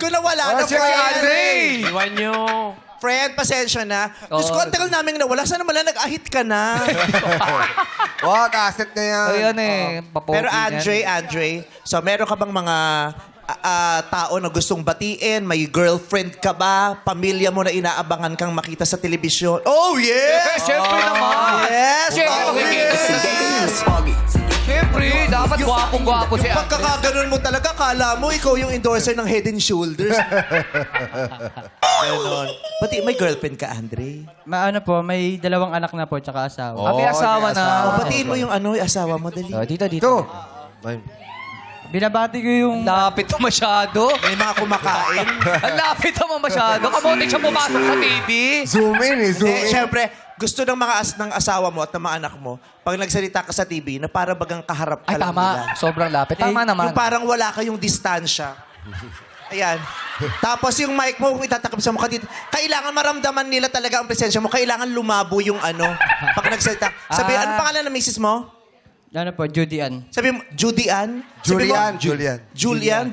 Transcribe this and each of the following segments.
ko na wala na, si Andre! Iwan nyo. Friend, pasensya na. Diyos ko, ang tagal namin nawala. Sana mala nag-ahit ka na. Wag, asset na yan. Ayun eh. Papogi Pero Andre, so meron ka bang mga tao na gustong batiin? May girlfriend ka ba? Pamilya mo na inaabangan kang makita sa telebisyon? Oh, yes! Siyempre naman. Yes! Siyempre, dapat gwapong-gwapo si Yung pagkakaganon mo talaga, kala mo ikaw yung endorser ng Head and Shoulders. Ganon. Pati may girlfriend ka, Andre? Ano po, may 2 anak na po, tsaka asawa. May asawa na. O, batiin mo yung asawa mo, dali. Dito. Ito. Binabati ko yung... Lapit na masyado. May mga kumakain. Ang lapit naman masyado. Kamote siya pumasok sa TV. Zoom in eh, zoom in. Siyempre, gusto ng mga ng asawa mo at ng mga anak mo, pag nagsalita ka sa TV, na para bagang kaharap ka Ay, lang tama. nila. Sobrang lapit. Tama naman. Yung parang wala kayong distansya. Ayan. Tapos yung mic mo, kung itatakip sa mukha dito, kailangan maramdaman nila talaga ang presensya mo. Kailangan lumabo yung pag nagsalita. Sabi, ano pangalan ng misis mo? Ano po, Judy Ann. Sabi mo, Judy Ann? Sabi mo, Julian. Judy Ann?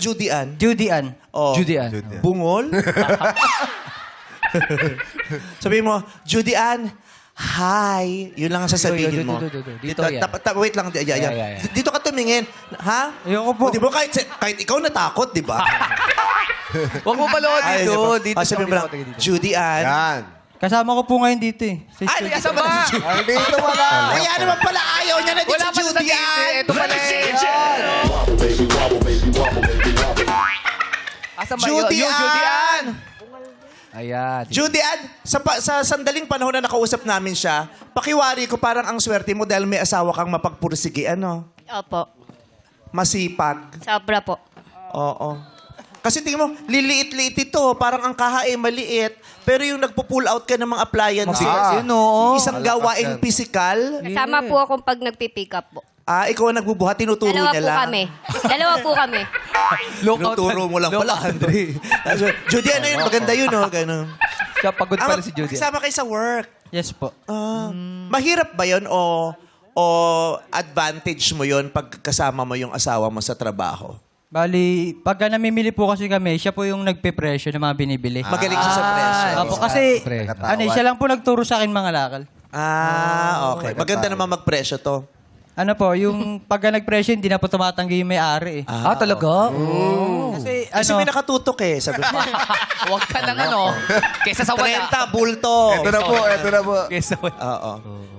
Judy Ann. Oh. Judy Ann. Bungol? Sabi mo, Judy Ann, hi. Yun lang ang sasabihin mo. Dito, yan. Wait lang. Yeah. Dito ka tumingin. Ha? Ayoko po. O, di ba kahit ikaw natakot, di ba? Huwag mo palood Ay, dito. di ba? Dito Sabi mo lang, Judy Ann. Yan. Kasama ko po ngayon dito eh. Sa Ay, studio. kasama ba? Ay, dito wala. Kaya naman pala ayaw niya na dito Wala si pa sa Judy TV. Ann. Ito pala eh. Asan ba yun? Judy Yung Judy Ann. Ann. Ayan. Judy Ann, sa sandaling panahon na nakausap namin siya, pakiwari ko parang ang swerte mo dahil may asawa kang mapagpursige, Opo. Masipag. Sobra po. Oo. Kasi tingin mo, liliit-liit ito. Parang ang kaha maliit. Pero yung nagpo-pull out ka ng mga appliances, Yun oo. isang gawaing physical, Kasama po akong pag nagpipick up po. ikaw ang nagbubuhat, tinuturo Dalawa niya po lang. kami. Dalawa po kami. Tinuturo mo lang pala, Andre. Judy, ano yun? Maganda yun, Ganun. Siya pagod pala si Judy. Kasama kayo sa work. Yes po. Mahirap ba yun o advantage mo yun pag kasama mo yung asawa mo sa trabaho? Bali, pagka namimili po kasi kami, siya po yung nagpe-presyo ng mga binibili. Magaling siya sa presyo. Opo, kasi Pre. siya lang po nagturo sa akin mga lakal. Okay. Maganda naman magpresyo to. Ano po, yung pagka nagpresyo, hindi na po tumatanggi yung may-ari eh. Talaga? Kasi Kasi may nakatutok Sabi ko, Huwag ka lang Kesa sa wala. 30, bulto. Ito na po. Kesa wala. Oo.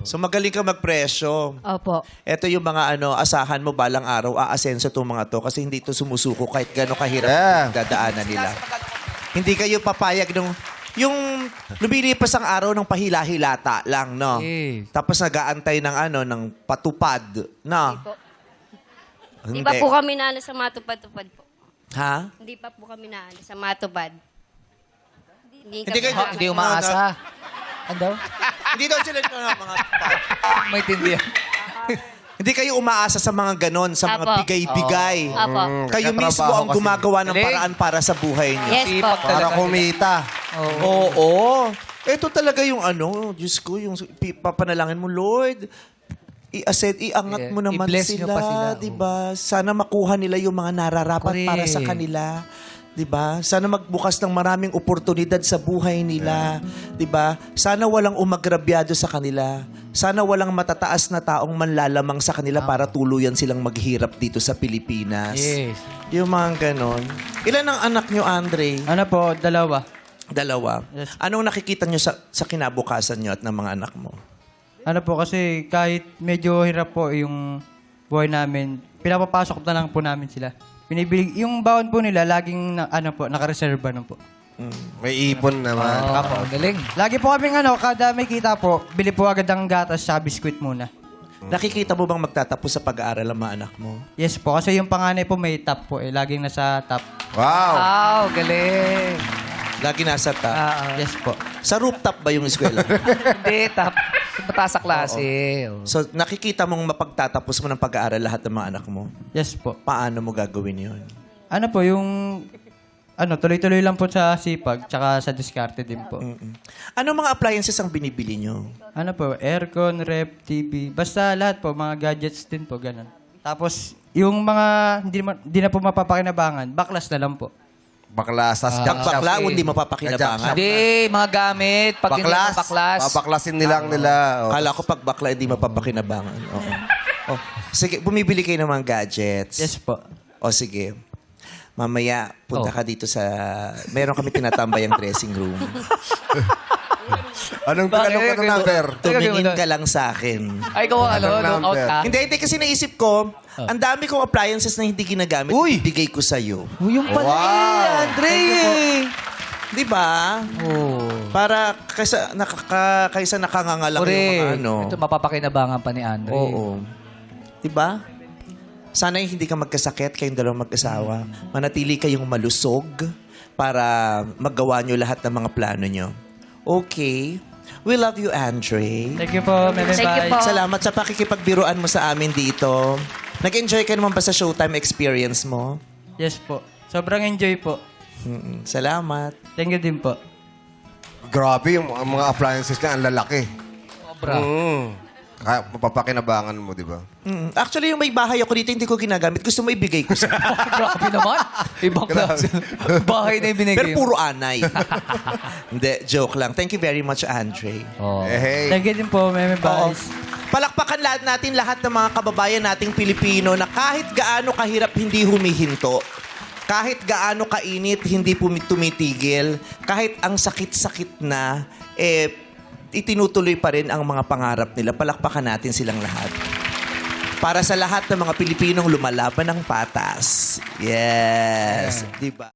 So magaling ka magpresyo. Opo. Ito yung mga asahan mo balang araw, aasenso itong mga to kasi hindi ito sumusuko kahit gano'ng kahirap Yeah. ang dadaanan nila. Hindi kayo papayag yung lumilipas ang araw ng pahila-hilata lang, no? Yes. Tapos nag-aantay ng patupad, no? Hindi pa po kami naano sa matupad-tupad po. Ha? Hindi pa po kami naano sa matupad. Hindi kami kayo- naano. Hindi umaasa. Ano? Hindi daw sila mga tupad. May tindihan. Hindi kayo umaasa sa mga ganon, sa mga Apo. bigay-bigay. Opo. Kayo Katrabaho mismo ang kasi. gumagawa ng Galing. paraan para sa buhay niyo. Yes po. Sipag Para talaga. kumita. Oo. Ito talaga yung Diyos ko, yung papanalangin mo, Lord, iangat mo naman I-bless nyo sila, pa sila. di ba? Sana makuha nila yung mga nararapat Correct. para sa kanila. Di ba? Sana magbukas ng maraming oportunidad sa buhay nila. Di ba? Sana walang umagrabyado sa kanila. Sana walang matataas na taong manlalamang sa kanila para tuluyan silang maghirap dito sa Pilipinas. Yes. Yung mga ganon. Ilan ang anak nyo, Andre? Ano po, 2. Dalawa. Yes. Anong nakikita nyo sa kinabukasan nyo at ng mga anak mo? Ano po, kasi kahit medyo hirap po yung buhay namin, pinapapasok na lang po namin sila. Yung baon po nila, laging nakareserba na po. May ipon naman. Apo, galing. Lagi po kaming kada may kita po, bili po agad ang gatas sa biskwit muna. Nakikita mo bang magtatapos sa pag-aaral ang mga anak mo? Yes po, kasi yung panganay po may top po laging nasa top. Wow. Wow, galing. Lagi nasa top. Yes po. Sa rooftop ba yung eskwela? Hindi, mataas sa klase. So, nakikita mong mapagtatapos mo ng pag-aaral lahat ng mga anak mo? Yes po. Paano mo gagawin yun? Ano po, tuloy-tuloy lang po sa sipag, tsaka sa diskarte din po. Ano mga appliances ang binibili nyo? Ano po, aircon, rep, TV, basta lahat po, mga gadgets din po, ganun. Tapos, yung mga hindi na po mapapakinabangan, baklas na lang po. Baklas. Tas Pag bakla, hindi mapapakinabangan. Hindi, mga gamit. Pag hindi Baklas. mo baklas. Babaklasin nilang nila. Kala ko pag bakla, hindi mapapakinabangan. Oo. Oh, sige, bumibili kayo ng mga gadgets. Yes po. O sige. Mamaya, punta ka dito sa... Meron kami tinatambayang dressing room. Anong Bakit? tanong ka ng number? Tumingin ka lang sa akin. Ay, ikaw ang Anong knock out number? ka. Hindi, kasi naisip ko, ang dami kong appliances na hindi ginagamit, bigay ko sa'yo. Yung pala Andre Di ba? Oh. Para kaysa nakangangalang yung mga ano. Ito mapapakinabangan pa ni Andre. Oo. Di ba? Sana hindi ka magkasakit, kayong dalawang mag-asawa. Manatili kayong malusog para magawa nyo lahat ng mga plano nyo. Okay. We love you, Andre. Thank you po, Meme Thank you po. Vice. Salamat sa pakikipagbiruan mo sa amin dito. Nag-enjoy ka naman ba sa Showtime experience mo? Yes po. Sobrang enjoy po. Salamat. Thank you din po. Grabe, yung mga appliances na ang lalaki. Sobra. Kaya mapapakinabangan mo, di ba? Actually, yung may bahay ako dito, hindi ko ginagamit. Gusto mo ibigay ko sa... Grabe naman. Ibang klase. Bahay na yung binigay Pero mo. puro anay. Hindi, joke lang. Thank you very much, Andre. Oh. Hey. Thank you din po, Meme Oo. Vice. Palakpakan natin lahat ng mga kababayan nating Pilipino na kahit gaano kahirap hindi humihinto. Kahit gaano kainit, hindi tumitigil. Kahit ang sakit-sakit na, itinutuloy pa rin ang mga pangarap nila. Palakpakan natin silang lahat. Para sa lahat ng mga Pilipinong lumalaban ng patas. Yes. Diba?